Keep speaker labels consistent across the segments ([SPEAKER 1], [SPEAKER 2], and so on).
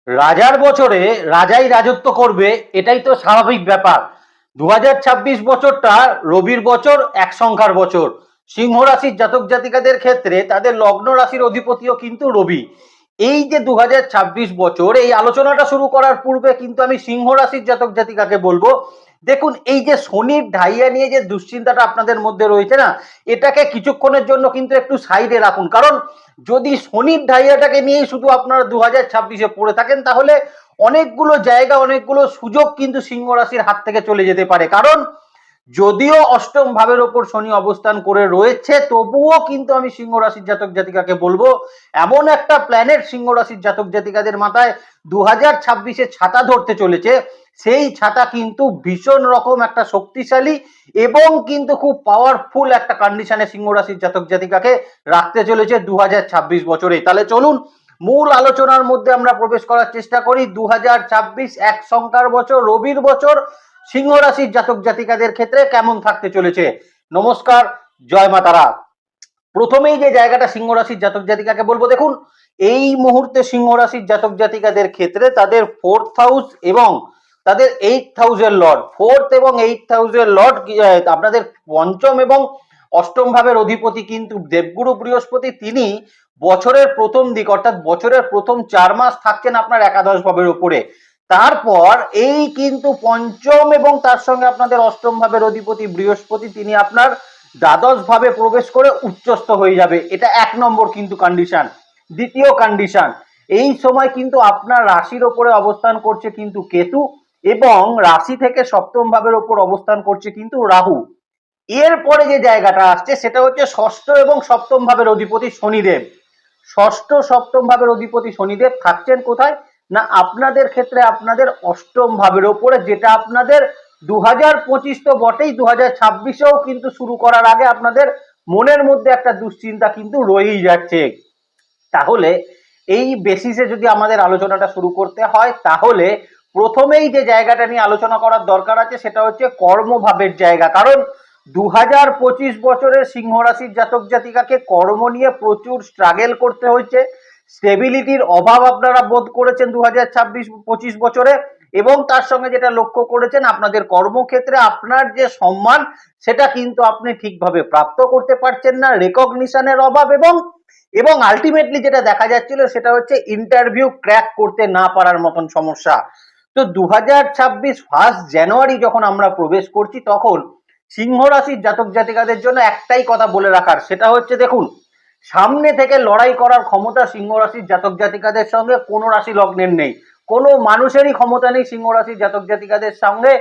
[SPEAKER 1] রাজার বছরে রাজাই রাজত্ব করবে, এটাই তো স্বাভাবিক ব্যাপার। 2026 বছরটা রবির বছর, এক সংখ্যার বছর। সিংহ রাশির জাতক জাতিকাদের ক্ষেত্রে তাদের লগ্ন রাশির অধিপতিও কিন্তু রবি। এই যে 2026 বছর, এই আলোচনাটা শুরু করার পূর্বে কিন্তু আমি সিংহ রাশির জাতক জাতিকাকে বলবো, দেখুন এই যে শনির ঢাইয়া নিয়ে যে দুশ্চিন্তাটা আপনাদের মধ্যে রয়েছে না, এটাকে কিছুক্ষণের জন্য কিন্তু একটু সাইডে রাখুন। কারণ যদি শনির ঢাইয়াটাকে নিয়েই শুধু আপনারা 2026-এ পড়ে থাকেন, তাহলে অনেকগুলো জায়গা, অনেকগুলো সুযোগ কিন্তু সিংহ রাশির হাত থেকে চলে যেতে পারে। কারণ যদিও অষ্টম ভাবের ওপর শনি অবস্থান করে রয়েছে, তবুও কিন্তু আমি সিংহ রাশির জাতক জাতিকাকে বলবো, এমন একটা প্ল্যানেট সিংহ রাশির জাতক জাতিকাদের মাথায় 2026-এ ছাতা ধরতে চলেছে, সেই ছাতা কিন্তু ভীষণ রকম একটা শক্তিশালী এবং কিন্তু খুব পাওয়ারফুল একটা কন্ডিশনে সিংহ রাশির জাতক জাতিকাকে রাখতে চলেছে 2026 বছরে। তাহলে চলুন মূল আলোচনার মধ্যে আমরা প্রবেশ করার চেষ্টা করি। 2026 এক সংখ্যার বছর, রবির বছর, সিংহ রাশির জাতক জাতিকাদের ক্ষেত্রে কেমন থাকতে চলেছে। নমস্কার, জয় মা তারা। প্রথমেই যে জায়গাটা সিংহ রাশির জাতক জাতিকাকে বলবো, দেখুন এই মুহূর্তে সিংহ রাশির জাতক জাতিকাদের ক্ষেত্রে তাদের ফোর্থ হাউস এবং তাদের 8th হাউসের লর্ড, ফোর্থ এবং 8th হাউসের লর্ড আপনাদের পঞ্চম এবং অষ্টম ভাবের অধিপতি কিন্তু দেবগুরু বৃহস্পতি, তিনি বছরের প্রথম দিক অর্থাৎ বছরের প্রথম 4 মাস থাকছেন আপনার একাদশ ভাবের উপরে। তারপর এই কিন্তু পঞ্চম এবং তার সঙ্গে আপনাদের অষ্টম ভাবের অধিপতি বৃহস্পতি, তিনি আপনার দ্বাদশ ভাবে প্রবেশ করে উচ্চস্থ হয়ে যাবে। এটা এক নম্বর কিন্তু কন্ডিশন। দ্বিতীয় কন্ডিশন, এই সময় কিন্তু আপনার রাশির ওপরে অবস্থান করছে কিন্তু কেতু, এবং রাশি থেকে সপ্তম ভাবের ওপর অবস্থান করছে কিন্তু রাহু। এরপরে যে জায়গাটা আসছে সেটা হচ্ছে ষষ্ঠ এবং সপ্তম ভাবের অধিপতি শনিদেব। ষষ্ঠ সপ্তম ভাবের অধিপতি শনিদেব থাকছেন কোথায় না আপনাদের ক্ষেত্রে আপনাদের অষ্টম ভাবের ওপরে, যেটা আপনাদের 2025 তো বটেই, 2026-এও কিন্তু শুরু করার আগে আপনাদের মনের মধ্যে একটা দুশ্চিন্তা কিন্তু রয়েই যাচ্ছে। তাহলে এই বেসিসে যদি আমাদের আলোচনাটা শুরু করতে হয়, তাহলে প্রথমেই যে জায়গাটা নিয়ে আলোচনা করার দরকার আছে সেটা হচ্ছে কর্মভাবের জায়গা। কারণ 2025 বছরের সিংহ রাশির জাতক জাতিকাকে কর্ম নিয়ে প্রচুর স্ট্রাগল করতে হয়েছে। স্টেবিলিটির অভাব আপনারা বোধ করেছেন 2026-25 বছরে, এবং তার সঙ্গে যেটা লক্ষ্য করেছেন আপনাদের কর্মক্ষেত্রে আপনার যে সম্মান, সেটা কিন্তু আপনি ঠিকভাবে প্রাপ্ত করতে পারছেন না, রেকগনিশনের অভাব, এবং এবং আলটিমেটলি যেটা দেখা যাচ্ছিল সেটা হচ্ছে ইন্টারভিউ ক্র্যাক করতে না পারার মতন সমস্যা। তো 2026 ফার্স্ট জানুয়ারি যখন আমরা প্রবেশ করছি, তখন সিংহ রাশির জাতক জাতিকাদের জন্য একটাই কথা বলে রাখার, সেটা হচ্ছে দেখুন সামনে থেকে লড়াই করার ক্ষমতা সিংহ রাশির জাতক জাতিকাদের সঙ্গে কোনো রাশি লগ্নের নেই। কোনো মানুষেরই ক্ষমতা নেই সিংহ রাশির জাতক জাতিকাদের সঙ্গে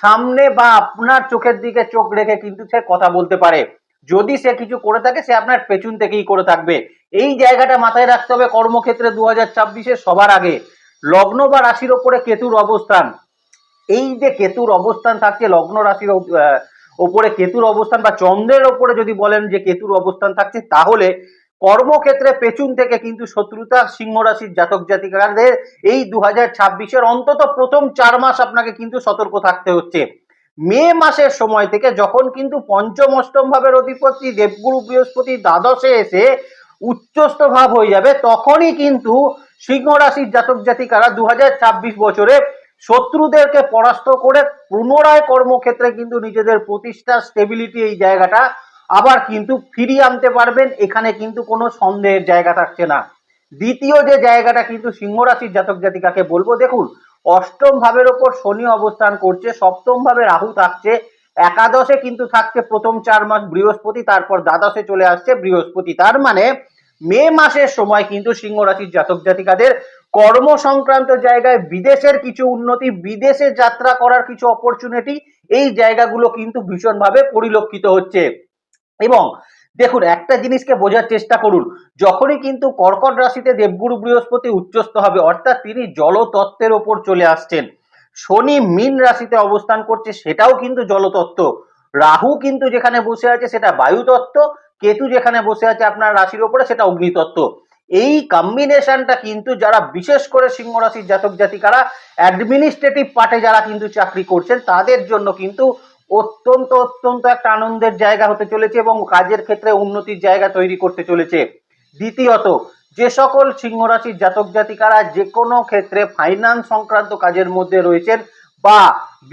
[SPEAKER 1] সামনে বা আপনার চোখের দিকে চোখ রেখে কিন্তু সে কথা বলতে পারে। যদি সে কিছু করে থাকে, সে আপনার পেছন থেকেই করে থাকবে। এই জায়গাটা মাথায় রাখতে হবে কর্মক্ষেত্রে 2026-এ। সবার আগে লগ্ন বা রাশির ওপরে কেতুর অবস্থান, এই যে কেতুর অবস্থান থাকছে লগ্ন রাশির ওপরে কেতুর অবস্থান, বা চন্দ্রের ওপরে যদি বলেন যে কেতুর অবস্থান থাকছে, তাহলে কর্মক্ষেত্রে পেছন থেকে কিন্তু শত্রুতা সিংহ রাশির জাতক জাতিকাদের এই 2026-এর অন্তত প্রথম 4 মাস আপনাকে কিন্তু সতর্ক থাকতে হচ্ছে। মে মাসের সময় থেকে যখন কিন্তু পঞ্চম অষ্টম ভাবের অধিপতি দেবগুরু বৃহস্পতি দ্বাদশে এসে উচ্চস্থ ভাব হয়ে যাবে, তখনই কিন্তু সিংহ রাশির জাতক জাতিকারা 2026 বছরে শত্রুদেরকে পরাস্ত করে পুনরায় কর্মক্ষেত্রে কিন্তু নিজেদের প্রতিষ্ঠা, স্টেবিলিটি, এই জায়গাটা আবার কিন্তু ফিরিয়ে আনতে পারবেন। এখানে কিন্তু কোনো সন্দেহের জায়গা থাকছে না। দ্বিতীয় যে জায়গাটা কিন্তু সিংহ রাশির জাতক জাতিকাকে বলবো, দেখুন অষ্টম ভাবের ওপর শনি অবস্থান করছে, সপ্তম ভাবে রাহু থাকছে, একাদশে কিন্তু থাকছে প্রথম 4 মাস বৃহস্পতি, তারপর দ্বাদশে চলে আসছে বৃহস্পতি। তার মানে মে মাসের সময় কিন্তু সিংহ রাশির জাতক জাতিকাদের কর্ম সংক্রান্ত জায়গায় বিদেশের কিছু উন্নতি, বিদেশে যাত্রা করার কিছু অপরচুনিটি, এই জায়গাগুলো কিন্তু ভীষণভাবে পরিলক্ষিত হচ্ছে। এবং দেখুন একটা জিনিসকে বোঝার চেষ্টা করুন, যখনই কিন্তু কর্কট রাশিতে দেবগুরু বৃহস্পতি উচ্চস্থ হবে, অর্থাৎ তিনি জলতত্ত্বের ওপর চলে আসছেন। শনি মীন রাশিতে অবস্থান করছে, সেটাও কিন্তু জলতত্ত্ব। রাহু কিন্তু যেখানে বসে আছে সেটা বায়ুতত্ত্ব, কেতু যেখানে বসে আছে আপনার রাশির ওপরে সেটা অগ্নিতত্ত্ব। এই কম্বিনেশনটা কিন্তু যারা বিশেষ করে সিংহ রাশির জাতক জাতিকারা অ্যাডমিনিস্ট্রেটিভ পার্টে যারা কিন্তু চাকরি করছেন, তাদের জন্য কিন্তু অত্যন্ত অত্যন্ত একটা আনন্দের জায়গা হতে চলেছে এবং কাজের ক্ষেত্রে উন্নতির জায়গা তৈরি করতে চলেছে। দ্বিতীয়ত, যে সকল সিংহ রাশির জাতক জাতিকারা যে কোনো ক্ষেত্রে ফাইন্যান্স সংক্রান্ত কাজের মধ্যে রয়েছেন বা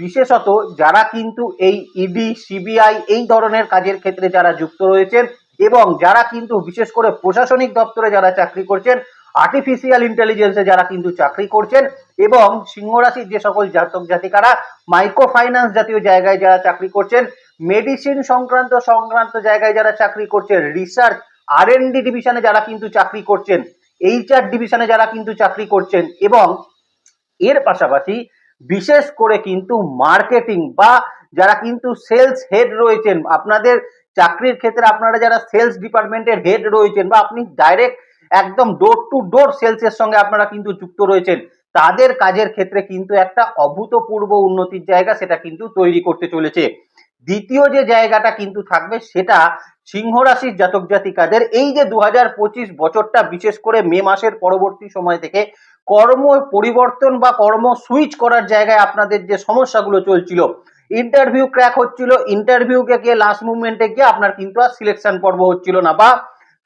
[SPEAKER 1] বিশেষত যারা কিন্তু এই ইডি সিবিআই এই ধরনের কাজের ক্ষেত্রে যারা যুক্ত রয়েছেন এবং যারা কিন্তু বিশেষ করে প্রশাসনিক দপ্তরে যারা চাকরি করছেন, আর্টিফিশিয়াল ইন্টেলিজেন্সে যারা কিন্তু চাকরি করছেন এবং সিংহ রাশির যে সকল জাতক জাতিকারা মাইক্রো ফাইন্যান্স জাতীয় জায়গায় যারা চাকরি করছেন, মেডিসিন সংক্রান্ত জায়গায় যারা চাকরি করছেন, রিসার্চ আর&ডি ডিভিশনে যারা কিন্তু চাকরি করছেন, HR ডিভিশনে যারা কিন্তু চাকরি করছেন এবং এর পাশাপাশি বিশেষ করে কিন্তু মার্কেটিং বা যারা কিন্তু সেলস হেড রয়েছেন, আপনাদের চাকরির ক্ষেত্রে আপনারা যারা সেলস ডিপার্টমেন্টের হেড রয়েছেন বা আপনি ডাইরেক্ট একদম ডোর টু ডোর সেলসের সঙ্গে আপনারা কিন্তু যুক্ত রয়েছেন, তাদের কাজের ক্ষেত্রে কিন্তু একটা অভূতপূর্ব উন্নতির জায়গা সেটা কিন্তু তৈরি করতে চলেছে। দ্বিতীয় যে জায়গাটা কিন্তু থাকবে সেটা সিংহ রাশির জাতক জাতিকাদের এই যে 2025 বছরটা বিশেষ করে মে মাসের পরবর্তী সময় থেকে কর্ম পরিবর্তন বা কর্ম সুইচ করার জায়গায় আপনাদের যে সমস্যাগুলো চলছিল, ইন্টারভিউ ক্র্যাক হচ্ছিল, ইন্টারভিউকে গিয়ে লাস্ট মুভমেন্টে গিয়ে আপনার কিন্তু আর সিলেকশন পর্ব হচ্ছিল না বা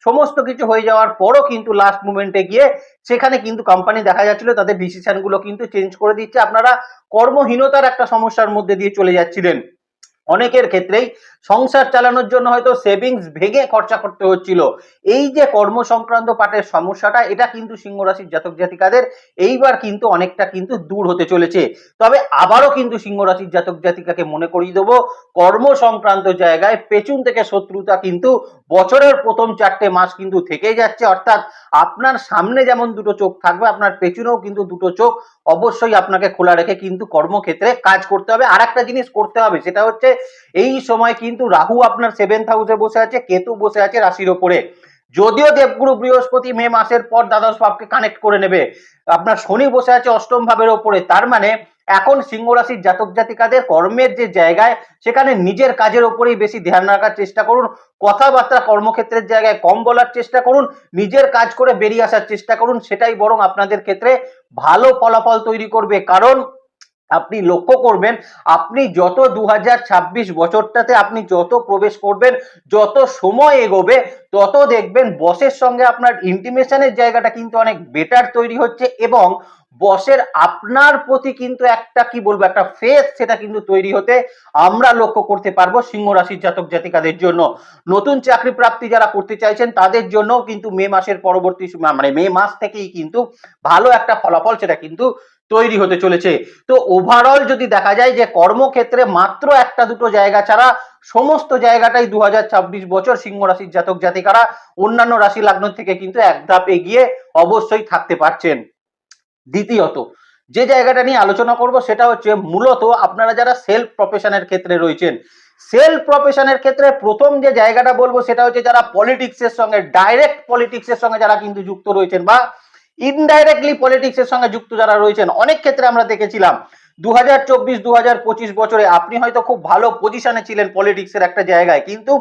[SPEAKER 1] সমস্ত কিছু হয়ে যাওয়ার পরও কিন্তু লাস্ট মুভমেন্টে গিয়ে সেখানে কিন্তু কোম্পানি দেখা যাচ্ছিল তাদের ডিসিশন গুলো কিন্তু চেঞ্জ করে দিচ্ছে, আপনারা কর্মহীনতার একটা সমস্যার মধ্যে দিয়ে চলে যাচ্ছিলেন। অনেকের ক্ষেত্রেই সংসার চালানোর জন্য হয়তো সেভিংস ভেঙে খরচা করতে হচ্ছিল। এই যে কর্ম সংক্রান্ত পাটের সমস্যাটা, এটা কিন্তু সিংহ রাশির জাতক জাতিকাদের এইবার কিন্তু অনেকটা কিন্তু দূর হতে চলেছে। তবে আবারও কিন্তু সিংহ রাশির জাতক জাতিকাকে মনে করিয়ে দেবো, কর্ম সংক্রান্ত জায়গায় পেছন থেকে শত্রুতা কিন্তু বছরের প্রথম 4টে মাস কিন্তু থেকেই যাচ্ছে, অর্থাৎ আপনার সামনে যেমন দুটো চোখ থাকবে আপনার পেছনেও কিন্তু দুটো চোখ অবশ্যই আপনাকে খোলা রেখে কিন্তু কর্মক্ষেত্রে কাজ করতে হবে। আর একটা জিনিস করতে হবে, সেটা হচ্ছে এই সময় কিন্তু রাহু আপনার 7th হাউসে বসে আছে, কেতু বসে আছে রাশির ওপরে। যদিও দেবগুরু বৃহস্পতি মে মাসের পর দ্বাদশ ভাবকে কানেক্ট করে নেবে, আপনার শনি বসে আছে অষ্টম ভাবের ওপরে, তার মানে এখন সিংহ রাশির জাতক জাতিকাদের কর্মের যে জায়গায় সেখানে নিজের কাজের ওপরেই বেশি ধ্যান রাখার চেষ্টা করুন, কথাবার্তা কর্মক্ষেত্রের জায়গায় কম বলার চেষ্টা করুন, নিজের কাজ করে বেরিয়ে আসার চেষ্টা করুন, সেটাই বরং আপনাদের ক্ষেত্রে ভালো ফলাফল তৈরি করবে। কারণ আপনি লক্ষ্য করবেন, আপনি যত 2026 বছরটাতে আপনি যত প্রবেশ করবেন, যত সময় এগোবে, তত দেখবেন বসের সঙ্গে আপনার ইন্টিমেশনের জায়গাটা কিন্তু অনেক বেটার তৈরি হচ্ছে এবং বসের আপনার প্রতি কিন্তু একটা কি বলবো একটা ফেথ সেটা কিন্তু তৈরি হতে আমরা লক্ষ্য করতে পারবো সিংহ রাশির জাতক জাতিকাদের জন্য। নতুন চাকরি প্রাপ্তি যারা করতে চাইছেন তাদের জন্য কিন্তু মে মাসের পরবর্তী মানে মে মাস থেকেই কিন্তু ভালো একটা ফলাফল সেটা কিন্তু তৈরি হতে চলেছে। তো ওভারঅল যদি দেখা যায় যে কর্মক্ষেত্রে মাত্র একটা দুটো জায়গা ছাড়া সমস্ত জায়গাটাই 2026 বছর সিংহ রাশির জাতক জাতিকারা অন্যান্য রাশি লগ্ন থেকে কিন্তু এক ধাপ এগিয়ে অবশ্যই থাকতে পারছেন। দ্বিতীয়ত যে জায়গাটা নিয়ে আলোচনা করব সেটা হচ্ছে মূলত আপনারা যারা সেলফ প্রফেশনের ক্ষেত্রে রয়েছেন, সেলফ প্রফেশনের ক্ষেত্রে প্রথম যে জায়গাটা বলবো সেটা হচ্ছে যারা পলিটিক্সের সঙ্গে ডাইরেক্ট পলিটিক্সের সঙ্গে যারা কিন্তু যুক্ত রয়েছেন বা ইনডাইরেক্টলি পলিটিক্সের সঙ্গে যুক্ত যারা রয়েছেন, অনেক ক্ষেত্রে আমরা দেখেছিলাম 2024-2025 বছরে আপনি হয়তো খুব ভালো পজিশনে ছিলেন পলিটিক্সের একটা জায়গায়, কিন্তু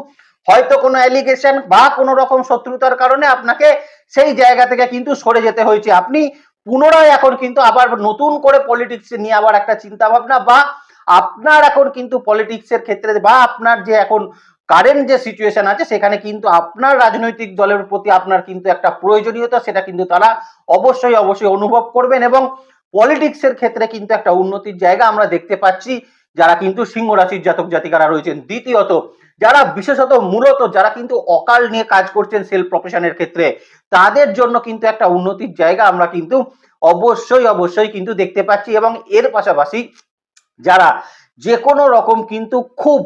[SPEAKER 1] হয়তো কোনো অ্যালিগেশন বা কোনো রকম শত্রুতার কারণে আপনাকে সেই জায়গা থেকে কিন্তু সরে যেতে হয়েছে। আপনি পুনরায় এখন কিন্তু আবার নতুন করে পলিটিক্স নিয়ে আবার একটা চিন্তা ভাবনা বা আপনার এখন কিন্তু পলিটিক্সের ক্ষেত্রে বা আপনার যে এখন কারেন্ট যে সিচুয়েশন আছে সেখানে কিন্তু আপনার রাজনৈতিক দলের প্রতি আপনার কিন্তু একটা প্রয়োজনীয়তা সেটা কিন্তু তারা অবশ্যই অবশ্যই অনুভব করবেন এবং পলিটিক্সের ক্ষেত্রে কিন্তু একটা উন্নতির জায়গা আমরা দেখতে পাচ্ছি যারা কিন্তু সিংহ রাশির জাতক জাতিকারা রয়েছেন। দ্বিতীয়ত যারা বিশেষত মূলত যারা কিন্তু অকাল নিয়ে কাজ করছেন সেলফ প্রফেশনের ক্ষেত্রে, তাদের জন্য কিন্তু একটা উন্নতির জায়গা আমরা কিন্তু অবশ্যই অবশ্যই কিন্তু দেখতে পাচ্ছি এবং এর পাশাপাশি যারা যে কোনো রকম কিন্তু খুব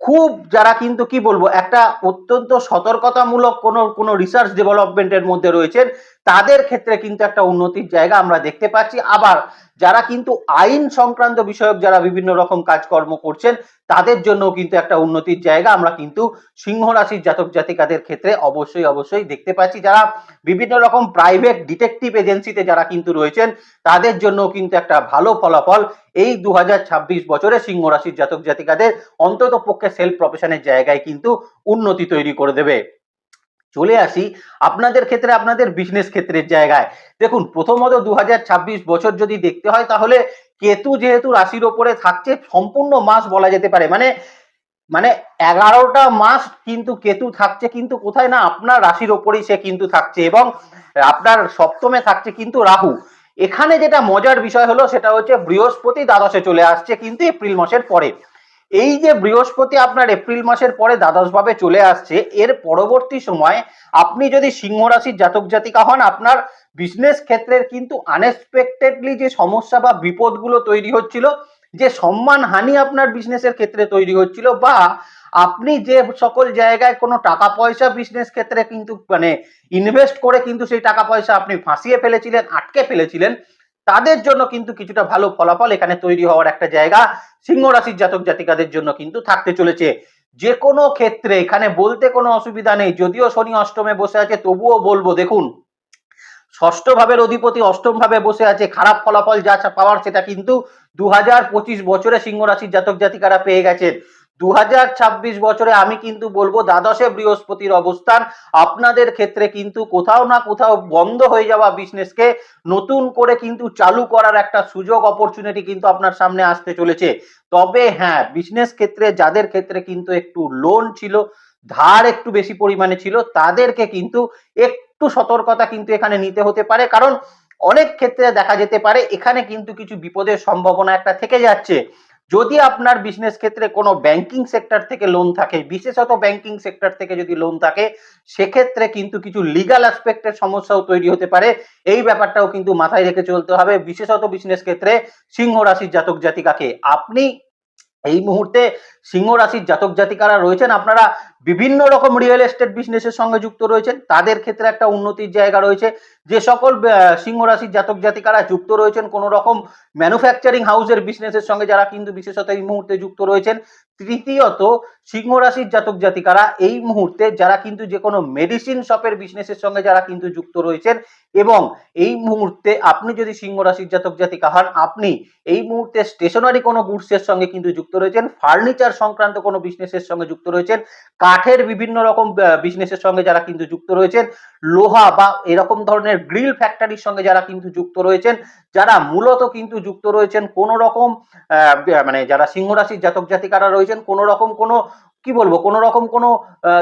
[SPEAKER 1] খুব যারা কিন্তু কি বলবো একটা অত্যন্ত সতর্কতামূলক কোনো রিসার্চ ডেভেলপমেন্টের মধ্যে রয়েছেন, তাদের ক্ষেত্রে কিন্তু একটা উন্নতির জায়গা আমরা দেখতে পাচ্ছি। আবার যারা কিন্তু আইন সংক্রান্ত বিষয়ক যারা বিভিন্ন রকম কাজকর্ম করছেন, তাদের জন্য কিন্তু একটা উন্নতির জায়গা আমরা কিন্তু সিংহ রাশির জাতক জাতিকাদের ক্ষেত্রে অবশ্যই অবশ্যই দেখতে পাচ্ছি। যারা বিভিন্ন রকম প্রাইভেট ডিটেকটিভ এজেন্সিতে যারা কিন্তু রয়েছেন, তাদের জন্য কিন্তু একটা ভালো ফলাফল এই 2026 বছরে সিংহ রাশির জাতক জাতিকাদের অন্তত পক্ষে সেলফ প্রফেশনের জায়গায় কিন্তু উন্নতি তৈরি করে দেবে। চলে আসি আপনাদের ক্ষেত্রে আপনাদের বিজনেস ক্ষেত্রের জায়গায়। দেখুন, প্রথমত 2026 বছর যদি দেখতে হয় তাহলে কেতু যেহেতু রাশির ওপরে থাকছে সম্পূর্ণ মাস বলা যেতে পারে, মানে মানে 11টা মাস কিন্তু কেতু থাকছে, কিন্তু কোথায় না আপনার রাশির ওপরেই সে কিন্তু থাকছে, এবং আপনার সপ্তমে থাকছে কিন্তু রাহু। এখানে যেটা মজার বিষয় হলো সেটা হচ্ছে বৃহস্পতি দ্বাদশে চলে আসছে কিন্তু এপ্রিল মাসের পরে। এই যে বৃহস্পতি আপনার এপ্রিল মাসের পরে দ্বাদশ ভাবে চলে আসছে, এর পরবর্তী সময় আপনি যদি সিংহ রাশির জাতক জাতিকা হন, আপনার বিজনেস ক্ষেত্রের কিন্তু আনএক্সপেক্টেডলি যে সমস্যা বা বিপদগুলো তৈরি হচ্ছিল, যে সম্মান হানি আপনার বিজনেসের ক্ষেত্রে তৈরি হচ্ছিল, বা আপনি যে সকল জায়গায় কোনো টাকা পয়সা বিজনেস ক্ষেত্রে কিন্তু মানে ইনভেস্ট করে কিন্তু সেই টাকা পয়সা আপনি ফাঁসিয়ে ফেলেছিলেন, আটকে ফেলেছিলেন, তাদের জন্য কিন্তু কিছুটা ভালো ফলাফল এখানে তৈরি হওয়ার একটা জায়গা সিংহ রাশির জাতক জাতিকাদের জন্য কিন্তু থাকতে চলেছে। যে কোনো ক্ষেত্রে এখানে বলতে কোনো অসুবিধা নেই, যদিও শনি অষ্টমে বসে আছে তবুও বলবো দেখুন, ষষ্ঠ ভাবের অধিপতি অষ্টম ভাবে বসে আছে, খারাপ ফলাফল যা পাওয়ার সেটা কিন্তু 2025 বছরে সিংহ রাশির জাতক জাতিকারা পেয়ে গেছেন। 2026 বছরে আমি কিন্তু বলবো দ্বাদশে বৃহস্পতির অবস্থান আপনাদের ক্ষেত্রে কিন্তু কোথাও না কোথাও বন্ধ হয়ে যাওয়া বিজনেসকে নতুন করে কিন্তু চালু করার একটা সুযোগ অপরচুনিটি কিন্তু আপনার সামনে আসতে চলেছে। তবে হ্যাঁ, বিজনেস ক্ষেত্রে যাদের ক্ষেত্রে কিন্তু একটু লোন ছিল, ধার একটু বেশি পরিমাণে ছিল, তাদেরকে কিন্তু একটু সতর্কতা কিন্তু এখানে নিতে হতে পারে, কারণ অনেক ক্ষেত্রে দেখা যেতে পারে এখানে কিন্তু কিছু বিপদের সম্ভাবনা একটা থেকে যাচ্ছে। যদি আপনার বিজনেস ক্ষেত্রে কোনো ব্যাংকিং সেক্টর থেকে লোন থাকে, বিশেষত ব্যাংকিং সেক্টর থেকে যদি লোন থাকে, সেক্ষেত্রে কিন্তু কিছু লিগাল অ্যাসপেক্টের সমস্যাও তৈরি হতে পারে। এই ব্যাপারটাও কিন্তু মাথায় রেখে চলতে হবে, বিশেষত বিজনেস ক্ষেত্রে সিংহ রাশির জাতক জাতিকাকে। আপনি এই মুহূর্তে সিংহ রাশির জাতক জাতিকারা রয়েছেন, আপনারা বিভিন্ন রকম রিয়েল এস্টেট বিজনেসের সঙ্গে যুক্ত রয়েছেন, তাদের ক্ষেত্রে একটা উন্নতির জায়গা রয়েছে। যে সকল সিংহ রাশির জাতক জাতিকারা যুক্ত রয়েছেন কোনো রকম ম্যানুফ্যাকচারিং হাউসের বিজনেসের সঙ্গে, যারা কিন্তু বিশেষত এই মুহূর্তে যুক্ত রয়েছেন। তৃতীয়ত, সিংহ রাশির জাতক জাতিকারা এই মুহূর্তে যারা কিন্তু যে কোনো মেডিসিন শপের বিজনেসের সঙ্গে যারা কিন্তু যুক্ত রয়েছেন, এবং এই মুহূর্তে আপনি যদি সিংহ রাশির জাতক জাতিকা হন, আপনি এই মুহূর্তে স্টেশনারি কোনো গুডসের সঙ্গে কিন্তু যুক্ত রয়েছেন, ফার্নিচার সংক্রান্ত কোনো বিজনেসের সঙ্গে যুক্ত রয়েছেন, কাঠের বিভিন্ন রকম বিজনেসের সঙ্গে যারা কিন্তু যুক্ত রয়েছেন, লোহা বা এরকম ধরনের গ্রিল ফ্যাক্টরির সঙ্গে যারা কিন্তু যুক্ত রয়েছেন, যারা মূলত কিন্তু যুক্ত রয়েছেন কোন রকম মানে যারা সিংহ রাশির জাতক জাতিকারা রয়েছেন কোন রকম কোনো কি বলবো কোন রকম কোনো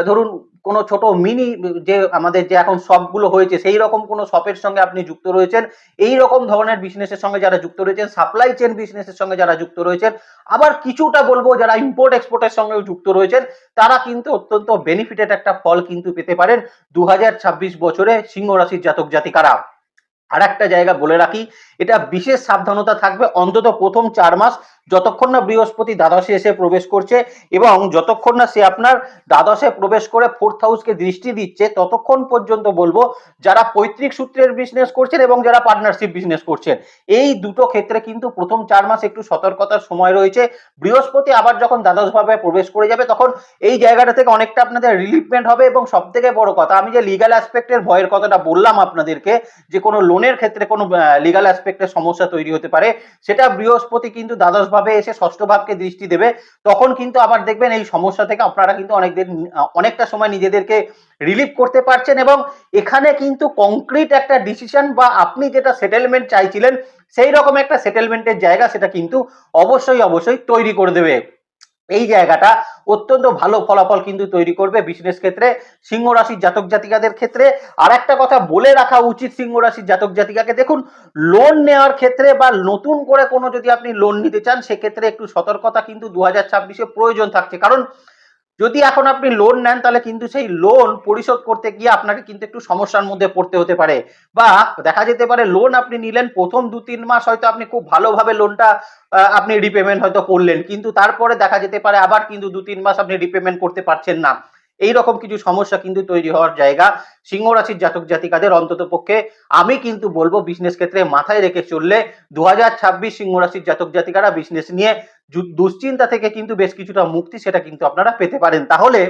[SPEAKER 1] ধরুন কোনো ছোট মিনি যে আমাদের যে এখন শপগুলো হয়েছে সেই রকম কোনো শপের সঙ্গে আপনি যুক্ত রয়েছেন, এই রকম ধরনের বিজনেসের সঙ্গে যারা যুক্ত রয়েছেন, সাপ্লাই চেন বিজনেসের সঙ্গে যারা যুক্ত রয়েছেন, আবার কিছুটা বলবো যারা ইম্পোর্ট এক্সপোর্টের সঙ্গেও যুক্ত রয়েছেন, তারা কিন্তু অত্যন্ত বেনিফিটেড একটা ফল কিন্তু পেতে পারেন 2026 বছরে সিংহ রাশির জাতক জাতিকারা। আর একটা জায়গা বলে রাখি, এটা বিশেষ সাবধানতা থাকবে অন্তত প্রথম 4 মাস, যতক্ষণ না বৃহস্পতি দ্বাদশে এসে প্রবেশ করছে, এবং যতক্ষণ না সে আপনার দ্বাদশে প্রবেশ করে ফোর্থ হাউসকে দৃষ্টি দিচ্ছে, ততক্ষণ পর্যন্ত বলবো যারা পৈতৃক সূত্রের বিজনেস করছেন এবং যারা পার্টনারশিপ বিজনেস করছেন, এই দুটো ক্ষেত্রে কিন্তু প্রথম 4 মাস একটু সতর্কতার সময় রয়েছে। বৃহস্পতি আবার যখন দ্বাদশ ভাবে প্রবেশ করে যাবে, তখন এই জায়গাটা থেকে অনেকটা আপনাদের রিলিফমেন্ট হবে। এবং সব থেকে বড় কথা, আমি যে লিগাল অ্যাসপেক্টের ভয়ের কথাটা বললাম আপনাদেরকে, যে কোনো লোনের ক্ষেত্রে কোনো লিগাল অ্যাসপেক্টের সমস্যা তৈরি হতে পারে, সেটা বৃহস্পতি কিন্তু দ্বাদশ ভাবে এসে ষষ্ঠ ভাবকে দৃষ্টি দেবে, তখন কিন্তু আবার দেখবেন এই সমস্যা থেকে আপনারা কিন্তু অনেকটা সময় নিজেদেরকে রিলিভ করতে পারছেন, এবং এখানে কিন্তু কংক্রিট একটা ডিসিশন বা আপনি যেটা সেটেলমেন্ট চাইছিলেন সেই রকম একটা সেটেলমেন্টের জায়গা সেটা কিন্তু অবশ্যই অবশ্যই তৈরি করে দেবে। এই জায়গাটা অত্যন্ত ভালো ফলাফল কিন্তু তৈরি করবে বিজনেস ক্ষেত্রে সিংহ রাশির জাতক জাতিকাদের ক্ষেত্রে। আর একটা কথা বলে রাখা উচিত সিংহ রাশির জাতক জাতিকাকে, দেখুন লোন নেওয়ার ক্ষেত্রে বা নতুন করে কোনো যদি আপনি লোন নিতে চান, সেক্ষেত্রে একটু সতর্কতা কিন্তু 2026-এ প্রয়োজন থাকছে, কারণ যদি এখন আপনি লোন নেন তাহলে কিন্তু সেই লোন পরিশোধ করতে গিয়ে আপনাকে কিন্তু একটু সমস্যার মধ্যে পড়তে হতে পারে, বা দেখা যেতে পারে লোন আপনি নিলেন, প্রথম 2-3 মাস হয়তো আপনি খুব ভালোভাবে লোনটা আপনি রিপেমেন্ট হয়তো করলেন, কিন্তু তারপরে দেখা যেতে পারে আবার কিন্তু 2-3 মাস আপনি রিপেমেন্ট করতে পারছেন না। এই রকম কিছু সমস্যা কিন্তু তৈরি হওয়ার জায়গা সিংহ রাশির জাতক জাতিকাদের অন্তত পক্ষে আমি কিন্তু বলবো বিজনেস ক্ষেত্রে মাথায় রেখে চললে 2026 সিংহ রাশির জাতক জাতিকারা বিজনেস নিয়ে দুশ্চিন্তা থেকে কিন্তু বেশ কিছুটা মুক্তি সেটা কিন্তু আপনারা পেতে পারেন। তাহলে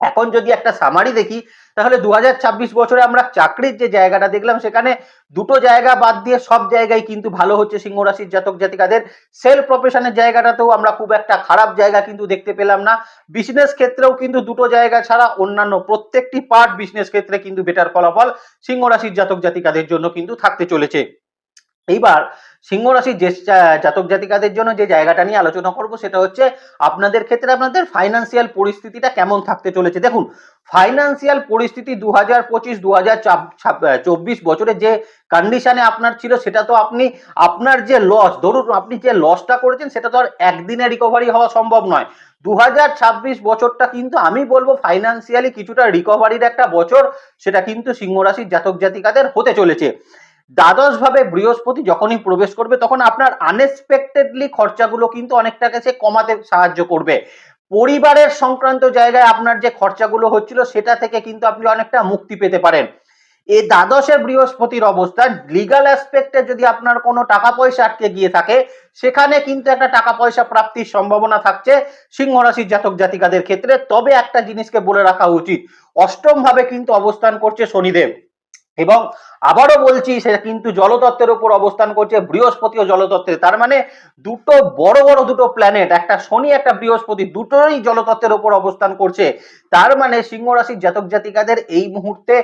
[SPEAKER 1] এখন যদি একটা সামারি দেখি, তাহলে 2026 বছরে আমরা চাকরির যে জায়গাটা দেখলাম, সেখানে দুটো জায়গা বাদ দিয়ে সব জায়গায় কিন্তু ভালো হচ্ছে সিংহ রাশির জাতক জাতিকাদের। সেলফ প্রফেশনের জায়গাটাতেও আমরা খুব একটা খারাপ জায়গা কিন্তু দেখতে পেলাম না। বিজনেস ক্ষেত্রেও কিন্তু দুটো জায়গা ছাড়া অন্যান্য প্রত্যেকটি পার্ট বিজনেস ক্ষেত্রে কিন্তু বেটার ফলাফল সিংহ রাশির জাতক জাতিকাদের জন্য কিন্তু থাকতে চলেছে। এইবার সিংহ রাশির যে জাতক জাতিকাদের জন্য যে জায়গাটা নিয়ে আলোচনা করব সেটা হচ্ছে আপনাদের ক্ষেত্রে আপনাদের ফাইন্যান্সিয়াল পরিস্থিতিটা কেমন থাকতে চলেছে। দেখুন, ফাইন্যান্সিয়াল পরিস্থিতি 2025-2024 বছরে যে কন্ডিশনে আপনার ছিল সেটা তো আপনি আপনার যে লস, ধরুন আপনি যে লসটা করেছেন সেটা তো আর একদিনে রিকভারি হওয়া সম্ভব নয়। 2026 বছরটা কিন্তু আমি বলবো ফাইন্যান্সিয়ালি কিছুটা রিকভারির একটা বছর, সেটা কিন্তু সিংহ রাশির জাতক জাতিকাদের হতে চলেছে। দ্বাদশ ভাবে বৃহস্পতি যখনই প্রবেশ করবে তখন আপনার আনএক্সপেক্টেডলি খরচাগুলো কিন্তু অনেকটা কাছে কমাতে সাহায্য করবে। পরিবারের সংক্রান্ত জায়গায় আপনার যে খরচাগুলো হচ্ছিল সেটা থেকে কিন্তু আপনি অনেকটা মুক্তি পেতে পারেন। এই দ্বাদশে বৃহস্পতির অবস্থান লিগাল অ্যাসপেক্টে যদি আপনার কোনো টাকা পয়সা আটকে গিয়ে থাকে সেখানে কিন্তু একটা টাকা পয়সা প্রাপ্তির সম্ভাবনা থাকছে সিংহ রাশির জাতক জাতিকাদের ক্ষেত্রে। তবে একটা জিনিসকে বলে রাখা উচিত, অষ্টম ভাবে কিন্তু অবস্থান করছে শনিদেব, এবং আবারও বলছি সে কিন্তু জলতত্ত্বের উপর অবস্থান করছে, বৃহস্পতিও জলতত্ত্বে। তার মানে দুটো বড় বড় দুটো প্ল্যানেট, একটা শনি একটা বৃহস্পতি, দুটোই জলতত্ত্বের উপর অবস্থান করছে। তার মানে সিংহ রাশির জাতক জাতিকাদের এই মুহূর্তে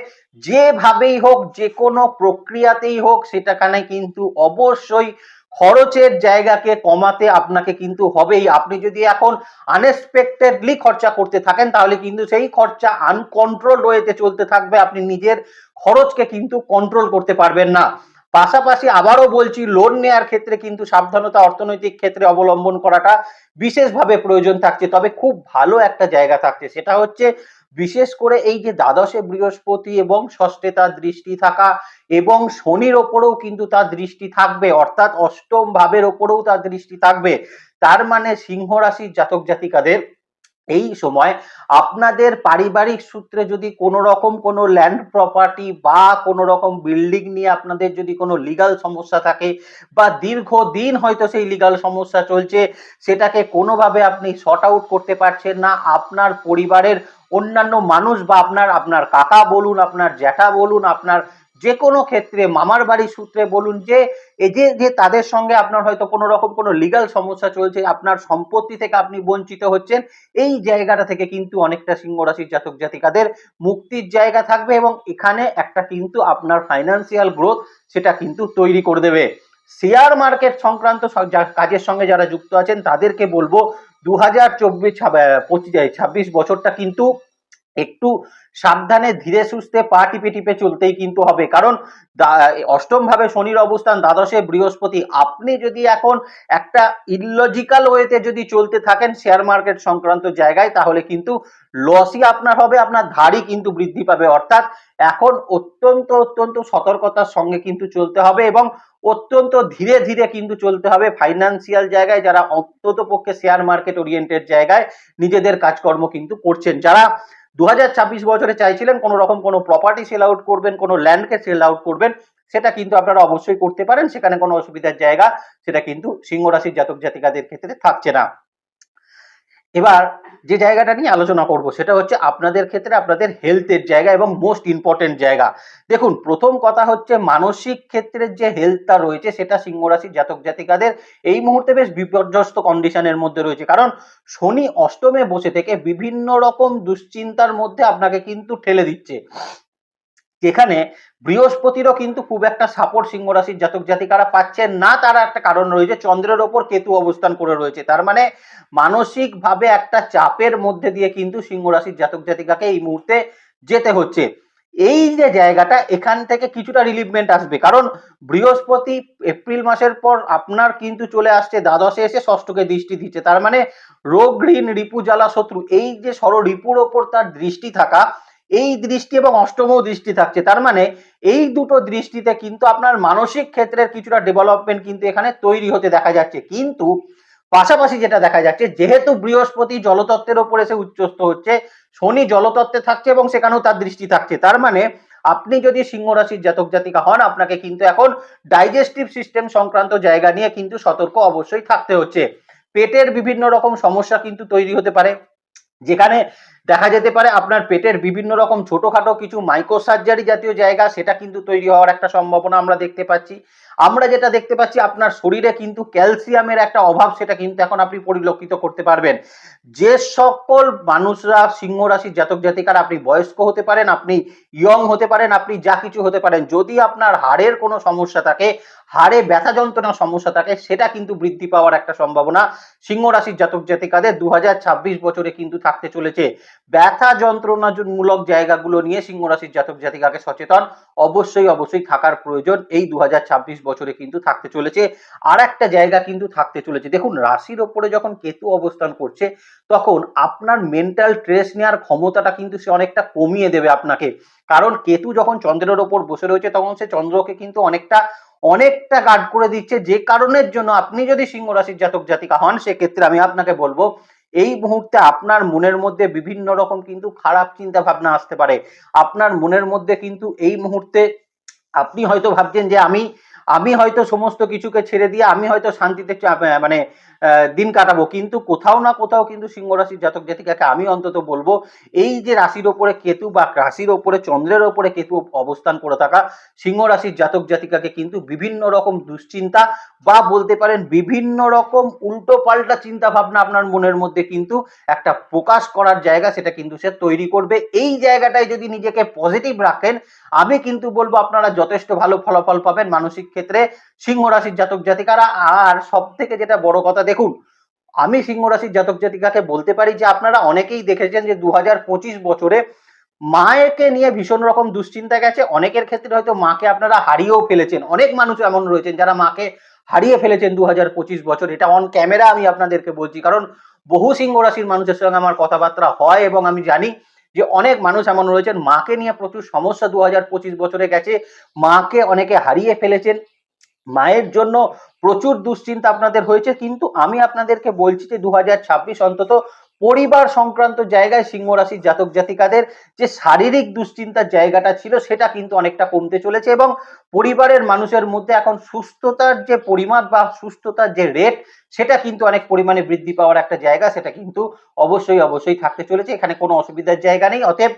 [SPEAKER 1] যেভাবেই হোক, যে কোনো প্রক্রিয়াতেই হোক, সেটাখানে কিন্তু অবশ্যই খরচের জায়গাকে কমাতে আপনাকে কিন্তু হবেই। আপনি যদি এখন আনএক্সপেক্টেডলি খরচা করতে থাকেন তাহলে কিন্তু সেই খরচা আনকন্ট্রোল ওয়েতে চলতে থাকবে, আপনি নিজের খরচকে কিন্তু কন্ট্রোল করতে পারবেন না। পাশাপাশি আবারও বলছি, লোন নেওয়ার ক্ষেত্রে কিন্তু সাবধানতা অর্থনৈতিক ক্ষেত্রে অবলম্বন করাটা বিশেষভাবে প্রয়োজন থাকছে। তবে খুব ভালো একটা জায়গা থাকছে, সেটা হচ্ছে বিশেষ করে এই যে দ্বাদশে বৃহস্পতি এবং ষষ্ঠে তার দৃষ্টি থাকা, এবং শনির ওপরেও কিন্তু তার দৃষ্টি থাকবে, অর্থাৎ অষ্টম ভাবের ওপরেও তার দৃষ্টি থাকবে। তার মানে সিংহ রাশির জাতক জাতিকাদের এই সময় আপনাদের পারিবারিক সূত্রে যদি কোনো রকম কোনো ল্যান্ড প্রপার্টি বা কোনো রকম বিল্ডিং নিয়ে আপনাদের যদি কোনো লিগাল সমস্যা থাকে, বা দীর্ঘদিন হয়তো সেই লিগাল সমস্যা চলছে, সেটাকে কোনোভাবে আপনি শর্ট আউট করতে পারছেন না, আপনার পরিবারের অন্যান্য মানুষ বা আপনার আপনার কাকা বলুন, আপনার জ্যাঠা বলুন, আপনার যে কোনো ক্ষেত্রে মামার বাড়ির সূত্রে বলুন, যে এই যে তাদের সঙ্গে আপনার হয়তো কোনো রকম কোনো লিগাল সমস্যা চলছে, আপনার সম্পত্তি থেকে আপনি বঞ্চিত হচ্ছেন, এই জায়গাটা থেকে কিন্তু অনেকটা সিংহ রাশির জাতক জাতিকাদের মুক্তির জায়গা থাকবে, এবং এখানে একটা কিন্তু আপনার ফাইন্যান্সিয়াল গ্রোথ সেটা কিন্তু তৈরি করে দেবে। শেয়ার মার্কেট সংক্রান্ত কাজের সঙ্গে যারা যুক্ত আছেন তাদেরকে বলবো 2024-26 বছরটা কিন্তু একটু সাবধানে ধীরে সুস্থে পা টিপে টিপে চলতেই কিন্তু হবে, কারণ অষ্টম ভাবে শনির অবস্থান, দ্বাদশে বৃহস্পতি, আপনি যদি এখন একটা ইললজিক্যাল ওয়েতে যদি চলতে থাকেন শেয়ার মার্কেট সংক্রান্ত জায়গায় তাহলে কিন্তু লসই আপনার হবে, আপনার ধারই কিন্তু বৃদ্ধি পাবে। অর্থাৎ এখন অত্যন্ত অত্যন্ত সতর্কতার সঙ্গে কিন্তু চলতে হবে, এবং অত্যন্ত ধীরে ধীরে কিন্তু চলতে হবে ফাইন্যান্সিয়াল জায়গায়, যারা অন্তত পক্ষে শেয়ার মার্কেট ওরিয়েন্টেড জায়গায় নিজেদের কাজকর্ম কিন্তু করছেন। যারা 2026 বছরে চাইছিলেন কোনো রকম কোনো প্রপার্টি সেল আউট করবেন, কোনো ল্যান্ডকে সেল আউট করবেন, সেটা কিন্তু আপনারা অবশ্যই করতে পারেন, সেখানে কোনো অসুবিধার জায়গা সেটা কিন্তু সিংহ রাশির জাতক জাতিকাদের ক্ষেত্রে থাকছে না। এবার যে জায়গাটা নিয়ে আলোচনা করব সেটা হচ্ছে আপনাদের ক্ষেত্রে আপনাদের হেলথের জায়গা এবং মোস্ট ইম্পর্টেন্ট জায়গা। দেখুন, প্রথম কথা হচ্ছে মানসিক ক্ষেত্রের যে হেলথটা রয়েছে সেটা সিংহ রাশির জাতক জাতিকাদের এই মুহূর্তে বেশ বিপর্যস্ত কন্ডিশনের মধ্যে রয়েছে, কারণ শনি অষ্টমে বসে থেকে বিভিন্ন রকম দুশ্চিন্তার মধ্যে আপনাকে কিন্তু ঠেলে দিচ্ছে, যেখানে বৃহস্পতিরও কিন্তু খুব একটা সাপোর্ট সিংহ রাশির জাতক জাতিকারা পাচ্ছেন না। তার একটা কারণ রয়েছে, চন্দ্রের ওপর কেতু অবস্থান করে রয়েছে। তার মানে মানসিক ভাবে একটা চাপের মধ্যে দিয়ে কিন্তু সিংহ রাশির জাতক জাতিকাকে এই মুহূর্তে যেতে হচ্ছে। এই যে জায়গাটা, এখান থেকে কিছুটা রিলিভমেন্ট আসবে, কারণ বৃহস্পতি এপ্রিল মাসের পর আপনার কিন্তু চলে আসছে দ্বাদশে, এসে ষষ্ঠকে দৃষ্টি দিচ্ছে। তার মানে রোগ ঋণ রিপু জ্বালা শত্রু, এই যে ষড় রিপুর ওপর তার দৃষ্টি থাকা, এই দৃষ্টি এবং অষ্টমও দৃষ্টি থাকছে, তার মানে এই দুটো দৃষ্টিতে কিন্তু আপনার মানসিক ক্ষেত্রের কিছুটা ডেভেলপমেন্ট কিন্তু এখানে তৈরি হতে দেখা যাচ্ছে। কিন্তু পাশাপাশি যেটা দেখা যাচ্ছে, যেহেতু বৃহস্পতি জলতত্ত্বের ওপর এসে উচ্চস্থ হচ্ছে, শনি জলতত্ত্বে থাকছে এবং সেখানেও তার দৃষ্টি থাকছে, তার মানে আপনি যদি সিংহ রাশির জাতক জাতিকা হন আপনাকে কিন্তু এখন ডাইজেস্টিভ সিস্টেম সংক্রান্ত জায়গা নিয়ে কিন্তু সতর্ক অবশ্যই থাকতে হচ্ছে। পেটের বিভিন্ন রকম সমস্যা কিন্তু তৈরি হতে পারে, যেখানে দেখা যেতে পারে আপনার পেটের বিভিন্ন রকম ছোটখাটো কিছু মাইক্রো সার্জারি জাতীয় জায়গা সেটা কিন্তু তৈরি হওয়ার একটা সম্ভাবনা আমরা দেখতে পাচ্ছি। আমরা যেটা দেখতে পাচ্ছি, আপনার শরীরে কিন্তু ক্যালসিয়ামের একটা অভাব সেটা কিন্তু এখন আপনি পরিলক্ষিত করতে পারবেন। যে সকল মানুষরা সিংহ রাশির জাতক জাতিকারা, আপনি বয়স্ক হতে পারেন, আপনি ইয়ং হতে পারেন, আপনি যা কিছু হতে পারেন, যদি আপনার হাড়ের কোনো সমস্যা থাকে, হাড়ে ব্যথা যন্ত্রণার সমস্যা থাকে সেটা কিন্তু বৃদ্ধি পাওয়ার একটা সম্ভাবনা সিংহ রাশির জাতক জাতিকাদের 2026 বছরে কিন্তু থাকতে চলেছে। ব্যথা যন্ত্রণামূলক জায়গাগুলো নিয়ে সিংহ রাশির জাতক জাতিকাকে সচেতন অবশ্যই থাকার প্রয়োজন এই 2026 বছরে কিন্তু থাকতে চলেছে। আর একটা জায়গা কিন্তু থাকতে চলেছে, দেখুন রাশির ওপরে যখন কেতু অবস্থান করছে তখন আপনার মেন্টাল স্ট্রেস নেওয়ার ক্ষমতাটা কিন্তু সে অনেকটা কমিয়ে দেবে আপনাকে। কারণ কেতু যখন চন্দ্রের ওপর বসে রয়েছে তখন সে চন্দ্রকে কিন্তু অনেকটা গার্ড করে দিচ্ছে, যে কারণের জন্য আপনি যদি সিংহ রাশির জাতক জাতিকা হন সেক্ষেত্রে আমি আপনাকে বলবো এই মুহূর্তে আপনার মনের মধ্যে বিভিন্ন রকম কিন্তু খারাপ চিন্তা ভাবনা আসতে পারে। আপনার মনের মধ্যে কিন্তু এই মুহূর্তে আপনি হয়তো ভাবছেন যে আমি আমি হয়তো সমস্ত কিছুকে ছেড়ে দিয়ে আমি হয়তো শান্তিতে মানে দিন কাটাবো, কিন্তু কোথাও না কোথাও কিন্তু সিংহ রাশির জাতক জাতিকাকে আমি অন্তত বলবো এই যে রাশির ওপরে কেতু বা রাশির ওপরে চন্দ্রের ওপরে কেতু অবস্থান করে থাকা সিংহ রাশির জাতক জাতিকাকে কিন্তু বিভিন্ন রকম দুশ্চিন্তা বা বলতে পারেন বিভিন্ন রকম উল্টো পাল্টা চিন্তা ভাবনা আপনার মনের মধ্যে কিন্তু একটা প্রকাশ করার জায়গা সেটা কিন্তু সে তৈরি করবে। এই জায়গাটায় যদি নিজেকে পজিটিভ রাখেন আমি কিন্তু বলবো আপনারা যথেষ্ট ভালো ফলাফল পাবেন মানসিক ক্ষেত্রে সিংহ রাশির জাতক জাতিকারা। আর সব থেকে যেটা বড় কথা, দেখুন আমি সিংহ রাশির জাতক জাতিকাকে বলতে পারি যে আপনারা অনেকেই দেখেছেন যে 2025 বছরে মাকে নিয়ে ভীষণ রকম দুশ্চিন্তা গেছে, অনেকের ক্ষেত্রে হয়তো মাকে আপনারা হারিয়েও ফেলেছেন, অনেক মানুষ এমন রয়েছেন যারা মাকে হারিয়ে ফেলেছেন 2025 বছর। এটা অন ক্যামেরা আমি আপনাদেরকে বলছি, কারণ বহু সিংহ রাশির মানুষের সঙ্গে আমার কথাবার্তা হয় এবং আমি জানি যে অনেক মানুষ এমন রয়েছেন মাকে নিয়ে প্রচুর সমস্যা 2025 বছরে গেছে, মাকে অনেকে হারিয়ে ফেলেছেন, মায়ের জন্য প্রচুর দুশ্চিন্তা আপনাদের হয়েছে। কিন্তু আমি আপনাদেরকে বলছি যে 2026 অন্তত পরিবার সংক্রান্ত জায়গায় সিংহ রাশির জাতক জাতিকাদের যে শারীরিক দুশ্চিন্তার জায়গাটা ছিল সেটা কিন্তু অনেকটা কমতে চলেছে এবং পরিবারের মানুষের মধ্যে এখন সুস্থতার যে পরিমাপ বা সুস্থতার যে রেট সেটা কিন্তু অনেক পরিমাণে বৃদ্ধি পাওয়ার একটা জায়গা সেটা কিন্তু অবশ্যই থাকতে চলেছে। এখানে কোনো অসুবিধার জায়গা নেই। অতএব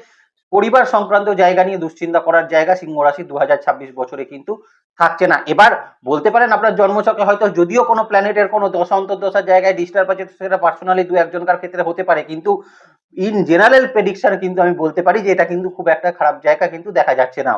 [SPEAKER 1] পরিবার সংক্রান্ত জায়গা নিয়ে দুশ্চিন্তা করার জায়গা সিংহ রাশি 2026 বছরে কিন্তু থাকছে না। এবার বলতে পারেন আপনার জন্মছকে হয়তো যদিও কোনো প্ল্যানেটের কোনো দশা অন্তর্দশার জায়গায় ডিস্টার্ব আছে সেটা পার্সোনালি দু একজনকার ক্ষেত্রে হতে পারে, কিন্তু ইন জেনারেল প্রেডিকশন কিন্তু আমি বলতে পারি যে এটা কিন্তু খুব একটা খারাপ জায়গা কিন্তু দেখা যাচ্ছে না।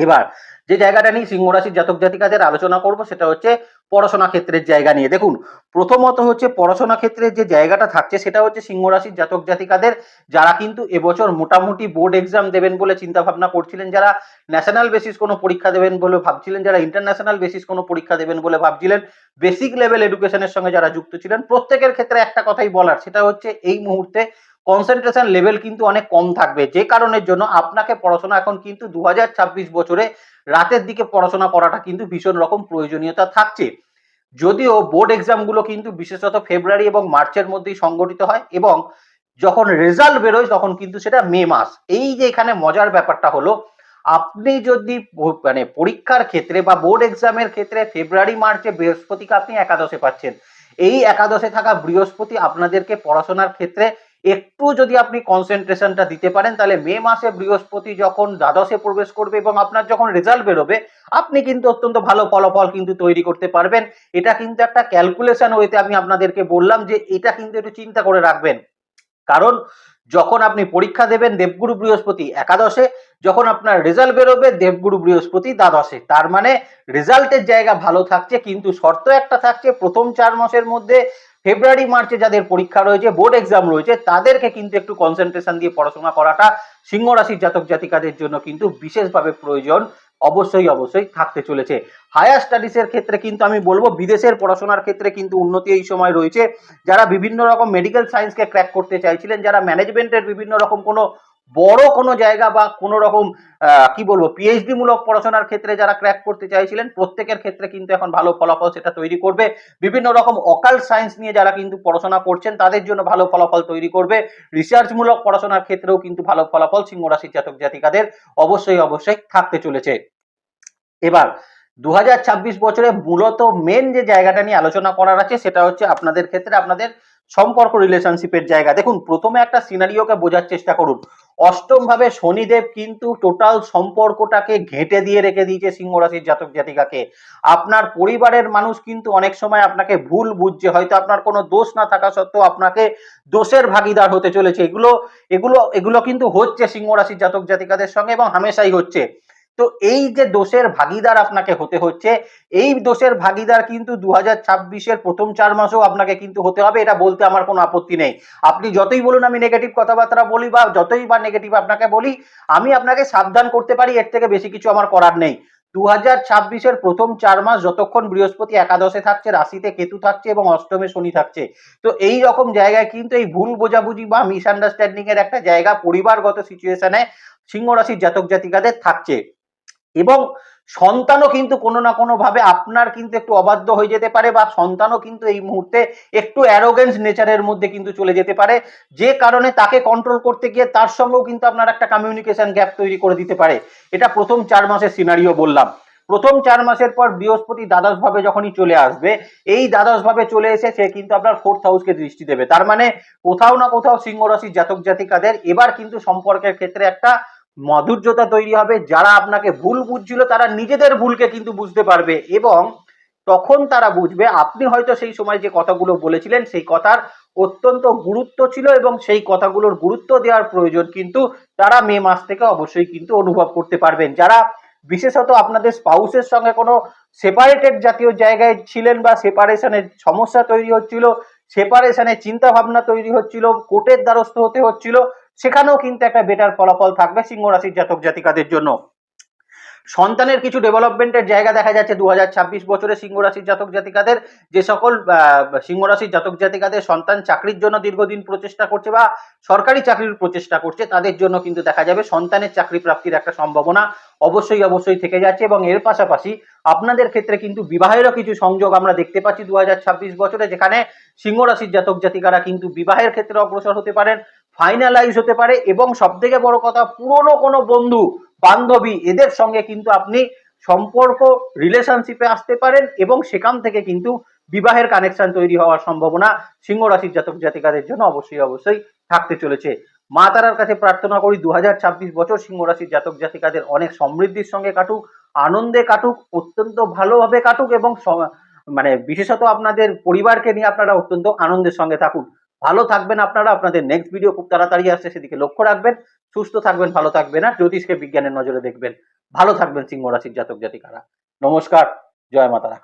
[SPEAKER 1] এবার যে জায়গাটা নিয়ে সিংহ রাশির জাতক জাতিকাদের আলোচনা করব সেটা হচ্ছে পড়াশোনা ক্ষেত্রের জায়গা নিয়ে। দেখুন প্রথমত হচ্ছে পড়াশোনা ক্ষেত্রের যে জায়গাটা থাকছে সেটা হচ্ছে সিংহ রাশির জাতক জাতিকাদের যারা কিন্তু এবছর মোটামুটি বোর্ড এক্সাম দেবেন বলে চিন্তা ভাবনা করছিলেন, যারা ন্যাশনাল বেসিস কোনো পরীক্ষা দেবেন বলে ভাবছিলেন, যারা ইন্টারন্যাশনাল বেসিস কোনো পরীক্ষা দেবেন বলে ভাবছিলেন, বেসিক লেভেল এডুকেশনের সঙ্গে যারা যুক্ত ছিলেন, প্রত্যেকের ক্ষেত্রে একটা কথাই বলার সেটা হচ্ছে এই মুহূর্তে কনসেন্ট্রেশন লেভেল কিন্তু অনেক কম থাকবে, যে কারণের জন্য আপনাকে পড়াশোনা এখন কিন্তু 2026 বছরে রাতের দিকে পড়াশোনা করাটা কিন্তু ভীষণ রকম প্রয়োজনীয়তা থাকছে। যদিও বোর্ড এক্সামগুলো কিন্তু বিশেষত ফেব্রুয়ারি এবং মার্চের মধ্যেই সংগঠিত হয় এবং যখন রেজাল্ট বেরোয় তখন কিন্তু সেটা মে মাস। এই যে এখানে মজার ব্যাপারটা হলো আপনি যদি মানে পরীক্ষার ক্ষেত্রে বা বোর্ড এক্সামের ক্ষেত্রে ফেব্রুয়ারি মার্চে বৃহস্পতিকে আপনি একাদশে পাচ্ছেন, এই একাদশে থাকা বৃহস্পতি আপনাদেরকে পড়াশোনার ক্ষেত্রে একটু যদি আপনি কনসেন্ট্রেশনটা দিতে পারেন তাহলে মে মাসে বৃহস্পতি যখন দ্বাদশে প্রবেশ করবে এবং আপনার যখন রেজাল্ট বেরোবে আপনি কিন্তু অত্যন্ত ভালো ফলাফল কিন্তু তৈরি করতে পারবেন। এটা কিন্তু একটা ক্যালকুলেশন ওয়েতে আমি আপনাদেরকে বললাম যে এটা কিন্তু একটু চিন্তা করে রাখবেন, কারণ যখন আপনি পরীক্ষা দেবেন দেবগুরু বৃহস্পতি একাদশে, যখন আপনার রেজাল্ট বেরোবে দেবগুরু বৃহস্পতি দ্বাদশে, তার মানে রেজাল্টের জায়গা ভালো থাকছে। কিন্তু শর্ত একটা থাকছে, প্রথম 4 মাসের মধ্যে ফেব্রুয়ারি মার্চে যাদের পরীক্ষা রয়েছে বোর্ড এক্সাম রয়েছে তাদেরকে কিন্তু একটু কনসেন্ট্রেশন দিয়ে পড়াশোনা করাটা সিংহ রাশির জাতক জাতিকাদের জন্য কিন্তু বিশেষভাবে প্রয়োজন অবশ্যই থাকতে চলেছে। হায়ার স্টাডিজের ক্ষেত্রে কিন্তু আমি বলবো বিদেশের পড়াশোনার ক্ষেত্রে কিন্তু উন্নতি এই সময় রয়েছে। যারা বিভিন্ন রকম মেডিকেল সায়েন্সকে ক্র্যাক করতে চাইছিলেন, যারা ম্যানেজমেন্টের বিভিন্ন রকম কোনো বড় কোনো জায়গা বা কোনো রকম কি বলবো পিএইচডি মূলক পড়াশোনার ক্ষেত্রে যারা ক্র্যাক করতে চাইছিলেন প্রত্যেকের ক্ষেত্রে কিন্তু এখন ভালো ফলাফল সেটা তৈরি করবে। বিভিন্ন রকম অকাল্ট সায়েন্স নিয়ে যারা কিন্তু পড়াশোনা করছেন তাদের জন্য ভালো ফলাফল তৈরি করবে। রিসার্চ মূলক পড়াশোনার ক্ষেত্রেও কিন্তু ভালো ফলাফল সিংহ রাশির জাতক জাতিকাদের অবশ্যই থাকতে চলেছে। এবার 2026 বছরে মূলত মেন যে জায়গাটা নিয়ে আলোচনা করার আছে সেটা হচ্ছে আপনাদের ক্ষেত্রে আপনাদের সম্পর্ক রিলেশনশিপের জায়গা। দেখুন প্রথমে একটা সিনারিওকে বোঝার চেষ্টা করুন। অষ্টম ভাবে শনিদেব কিন্তু টোটাল সম্পর্কটাকে ঘেঁটে দিয়ে রেখে দিয়েছে সিংহ রাশির জাতক জাতিকাকে। আপনার পরিবারের মানুষ কিন্তু অনেক সময় আপনাকে ভুল বুঝছে, হয়তো আপনার কোনো দোষ না থাকা সত্ত্বেও আপনাকে দোষের ভাগিদার হতে চলেছে। এগুলো এগুলো এগুলো কিন্তু হচ্ছে সিংহ রাশির জাতক জাতিকাদের সঙ্গে এবং হামেশাই হচ্ছে। তো এই যে দোষের ভাগিদার আপনাকে হতে হচ্ছে, এই দোষের ভাগিদার কিন্তু 2026-এর প্রথম 4 মাসেও আপনাকে কিন্তু হতে হবে, এটা বলতে আমার কোনো আপত্তি নেই। আপনি যতই বলুন আমি নেগেটিভ কথাবার্তা বলি বা যতই বা নেগেটিভ আপনাকে বলি, আমি আপনাকে সাবধান করতে পারি, এর থেকে বেশি কিছু আমার করার নেই। 2026-এর প্রথম 4 মাস যতক্ষণ বৃহস্পতি একাদশে থাকছে, রাশিতে কেতু থাকছে এবং অষ্টমে শনি থাকছে, তো এই রকম জায়গায় কিন্তু এই ভুল বোঝাবুঝি বা মিসআন্ডারস্ট্যান্ডিং এর একটা জায়গা পরিবারগত সিচুয়েশনে সিংহ রাশির জাতক জাতিকাদের থাকছে। এবং সন্তানও কিন্তু কোনো না কোনো ভাবে আপনার কিন্তু একটু অবাধ্য হয়ে যেতে পারে, বা সন্তানও কিন্তু এই মুহূর্তে একটু অ্যারোগেন্স নেচারের মধ্যে কিন্তু চলে যেতে পারে, যে কারণে তাকে কন্ট্রোল করতে গিয়ে তার সঙ্গেও কিন্তু আপনার একটা কমিউনিকেশন গ্যাপ তৈরি করে দিতে পারে। এটা প্রথম 4 মাসের সিনারিও বললাম। প্রথম 4 মাসের পর বৃহস্পতি দ্বাদশ ভাবে যখনই চলে আসবে, এই দ্বাদশ ভাবে চলে এসে সে কিন্তু আপনার 4th হাউসকে দৃষ্টি দেবে। তার মানে কোথাও না কোথাও সিংহ রাশির জাতক জাতিকাদের এবার কিন্তু সম্পর্কের ক্ষেত্রে একটা মাধুর্যতা তৈরি হবে। যারা আপনাকে ভুল বুঝছিল তারা নিজেদের ভুলকে কিন্তু বুঝতে পারবে, এবং তখন তারা বুঝবে আপনি হয়তো সেই সময় যে কথাগুলো বলেছিলেন সেই কথার অত্যন্ত গুরুত্ব ছিল, এবং সেই কথাগুলোর গুরুত্ব দেওয়ার প্রয়োজন কিন্তু তারা মে মাস থেকে অবশ্যই কিন্তু অনুভব করতে পারবেন। যারা বিশেষত আপনাদের স্পাউসের সঙ্গে কোনো সেপারেটেড জাতীয় জায়গায় ছিলেন বা সেপারেশনের সমস্যা তৈরি হচ্ছিল, সেপারেশনের চিন্তা ভাবনা তৈরি হচ্ছিল, কোর্টের দ্বারস্থ হতে হচ্ছিল, সেখানেও কিন্তু একটা বেটার ফলাফল থাকবে সিংহ রাশির জাতক জাতিকাদের জন্য। সন্তানের কিছু ডেভেলপমেন্টের জায়গা দেখা যাচ্ছে 2026 বছরে সিংহ রাশির জাতক জাতিকাদের। যে সকল সিংহ রাশির জাতক জাতিকাদের সন্তান চাকরির জন্য দীর্ঘদিন প্রচেষ্টা করছে বা সরকারি চাকরির প্রচেষ্টা করছে, তাদের জন্য কিন্তু দেখা যাবে সন্তানের চাকরি প্রাপ্তির একটা সম্ভাবনা অবশ্যই থেকে যাচ্ছে। এবং এর পাশাপাশি আপনাদের ক্ষেত্রে কিন্তু বিবাহেরও কিছু সংযোগ আমরা দেখতে পাচ্ছি 2026 বছরে, যেখানে সিংহ রাশির জাতক জাতিকারা কিন্তু বিবাহের ক্ষেত্রে অগ্রসর হতে পারেন, ফাইনালাইজ হতে পারে, এবং সব থেকে বড় কথা পুরনো কোনো বন্ধু বান্ধবী এদের সঙ্গে কিন্তু আপনি সম্পর্ক রিলেশনশিপে আসতে পারেন, এবং সেখান থেকে কিন্তু বিবাহের কানেকশন তৈরি হওয়ার সম্ভাবনা সিংহ রাশির জাতক জাতিকাদের জন্য অবশ্যই থাকতে চলেছে। মা তারার কাছে প্রার্থনা করি 2026 বছর সিংহ রাশির জাতক জাতিকাদের অনেক সমৃদ্ধির সঙ্গে কাটুক, আনন্দে কাটুক, অত্যন্ত ভালোভাবে কাটুক, এবং মানে বিশেষত আপনাদের পরিবারকে নিয়ে আপনারা অত্যন্ত আনন্দের সঙ্গে থাকুন। ভালো থাকবেন আপনারা। আপনাদের নেক্সট ভিডিও খুব তাড়াতাড়ি আসছে, সেদিকে লক্ষ্য রাখবেন। সুস্থ থাকবেন, ভালো থাকবেন, আর জ্যোতিষকে বিজ্ঞানের নজরে দেখবেন। ভালো থাকবেন সিংহ রাশির জাতক জাতিকারা। নমস্কার, জয় মাতারা।